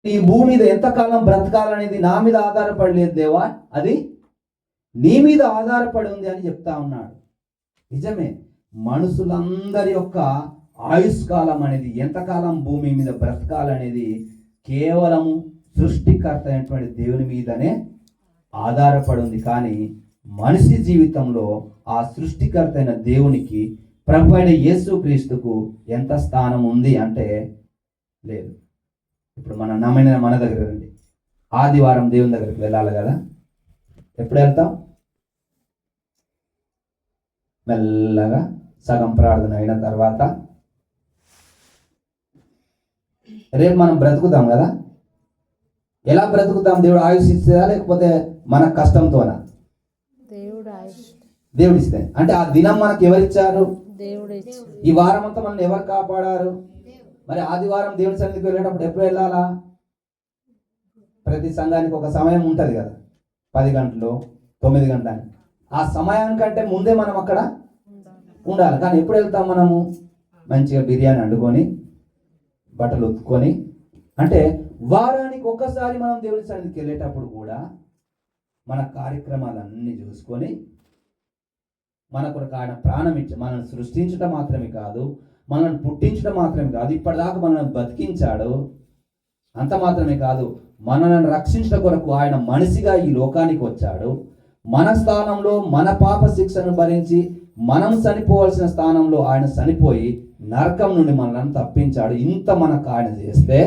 ఈ భూమి మీద ఎంతకాలం బ్రతకాలనేది నా మీద ఆధారపడలేదు దేవా, అది నీ మీద ఆధారపడి ఉంది అని చెప్తా ఉన్నాడు. నిజమే, మనుషులందరి యొక్క ఆయుష్కాలం అనేది, ఎంతకాలం భూమి మీద బ్రతకాలనేది కేవలము సృష్టికర్త అయినటువంటి దేవుని మీదనే ఆధారపడి ఉంది. కానీ మనిషి జీవితంలో ఆ సృష్టికర్త అయిన దేవునికి, ప్రభు అయిన యేసుక్రీస్తుకు ఎంత స్థానం ఉంది అంటే లేదు. ఇప్పుడు మన దగ్గర రండి, ఆదివారం దేవుని దగ్గరికి వెళ్ళాలి కదా, ఎప్పుడు వెళ్తాం? మెల్లగా సగం ప్రార్థన అయిన తర్వాత రేపు మనం బ్రతుకుతాం కదా. ఎలా బ్రతుకుతాం? దేవుడు ఆయుష్ ఇస్తుందా లేకపోతే మన కష్టంతోనా? దేవుడు ఇస్తే. అంటే ఆ దినం మనకు ఎవరిచ్చారు? ఈ వారం అంతా మనల్ని ఎవరు కాపాడారు? మరి ఆదివారం దేవుని సన్నిధికి వెళ్ళేటప్పుడు ఎప్పుడు వెళ్ళాలా? ప్రతి సంఘానికి ఒక సమయం ఉంటుంది కదా, 10 గంటలు 9 గంటలని. ఆ సమయానికంటే ముందే మనం అక్కడ ఉండాలి. కానీ ఎప్పుడు వెళ్తాం మనము? మంచిగా బిర్యానీ వండుకొని, బట్టలు ఉతుక్కొని. అంటే వారానికి ఒక్కసారి మనం దేవుని సన్నిధికి వెళ్ళేటప్పుడు కూడా మన కార్యక్రమాలన్నీ చూసుకొని, మన కొరకు ఆయన ప్రాణం ఇచ్చి మనల్ని సృష్టించడం మాత్రమే కాదు, మనల్ని పుట్టించడం మాత్రమే కాదు, ఇప్పటిదాకా మనల్ని బతికించాడు. అంత మాత్రమే కాదు, మనల్ని రక్షించడం కొరకు ఆయన మనిషిగా ఈ లోకానికి వచ్చాడు. మన స్థానంలో మన పాప శిక్షను భరించి మనం చనిపోవాల్సిన స్థానంలో ఆయన చనిపోయి నరకం నుండి మనల్ని తప్పించాడు. ఇంత మనకు ఆయన చేస్తే